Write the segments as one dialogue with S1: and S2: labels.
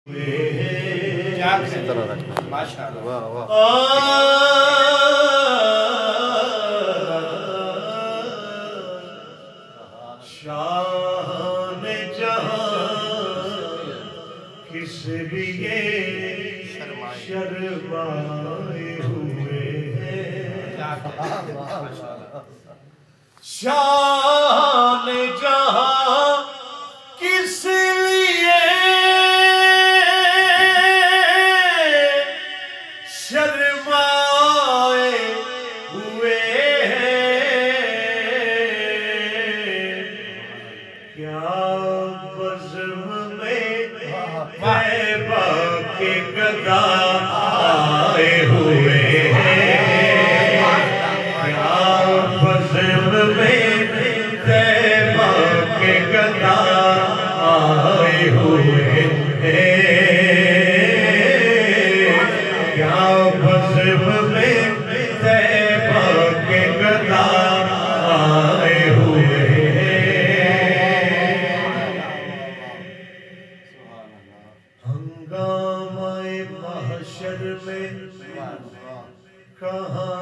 S1: اسی طرح رکھنا ماشاءاللہ واہ واہ
S2: شان جہاں کس لیے شرمائے ہوئے ہیں شان جہاں کس لیے شرمائے ہوئے ہیں کیا بزم میں طیبہ کے گدا آئے ہوئے ہیں کیا بزم میں طیبہ کے گدا آئے ہوئے ہیں کیا بزم میں طیبہ کے گدا آئے ہوئے ہنگامہ محشر میں کہاں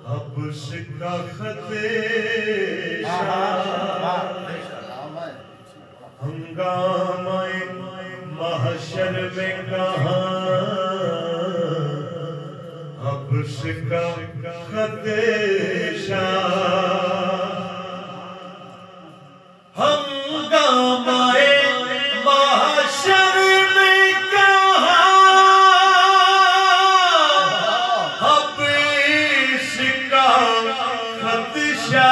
S2: حبس کا خدشہ ہنگامہ محشر میں کہاں حبس کا خدشہ ہنگامہ محشر میں کہاں حبس کا خدشہ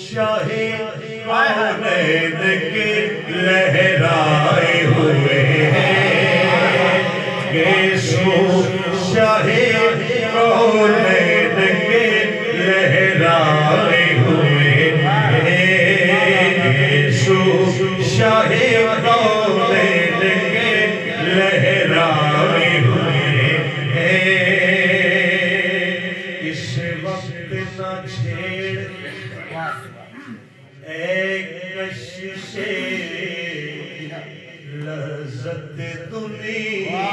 S2: شاہ کونین کے لہرائے ہوئے ہیں گیسو شاہ کونین کے لہرائے ہوئے ہیں گیسو شاہ کونین کے لہرائے ہوئے ہیں اس وقت نہ چھیڑ ایک کشش لذت دنیا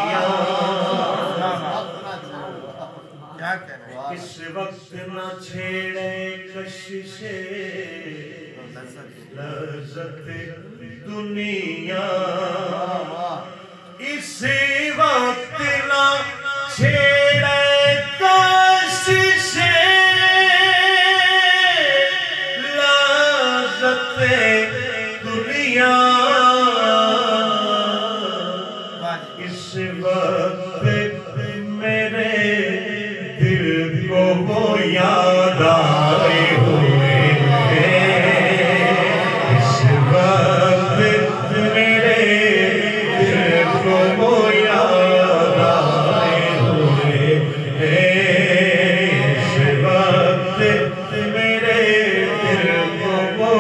S2: اس وقت نہ چھیڑے کشش لذت دنیا اس وقت نہ چھیڑے کشش دنیا اس وقت میرے دل کو وہ یاد آئے ہوئے ہیں اس وقت میرے دل کو وہ یاد آئے ہوئے ہیں اس وقت میرے دل کو وہ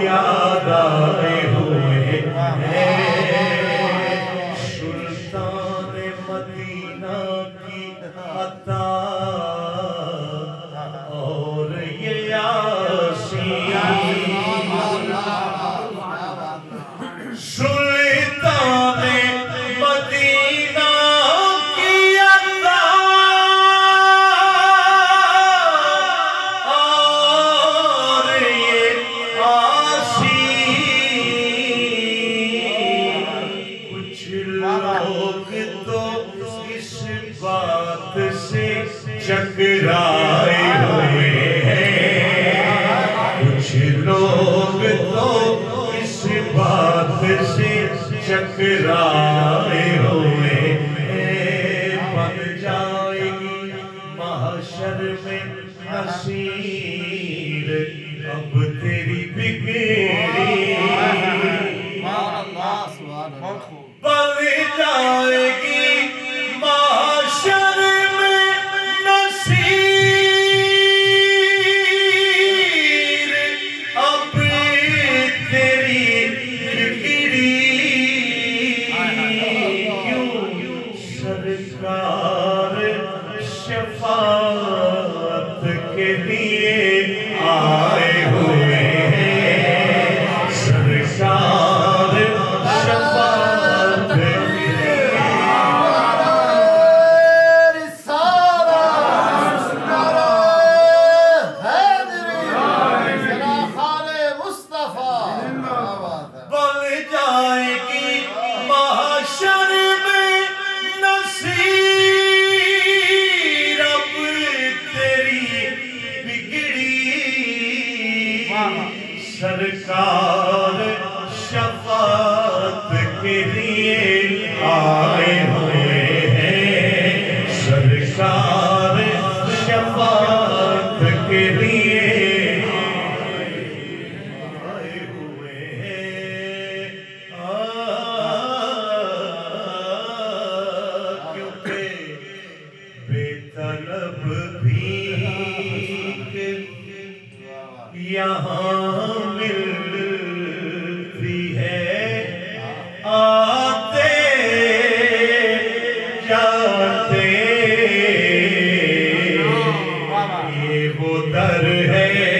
S2: یاد آئے ہوئے ہیں سلطان مدینہ کی عطا اور یہ یاسین سلطان مدینہ کی عطا اور یہ کچھ لوگ تو اس بات سے چکرائے ہوئے ہیں کچھ لوگ تو اس بات سے چکرائے ہوئے ہیں بن جائے گی محشر میں نصیر اب تیری بگڑی بن جائے گی محشر میں نصیر اب تیری بگڑی کیوں سرکار شفاعت کے لیے آئے سرکار شفاعت کے لیے آئے ہوئے ہیں، سرکار شفاعت کے لیے آئے ہوئے ہیں، کیونکہ بے طلب بھیک یہاں ملتی ہے، آتے جاتے یہ وہ در ہے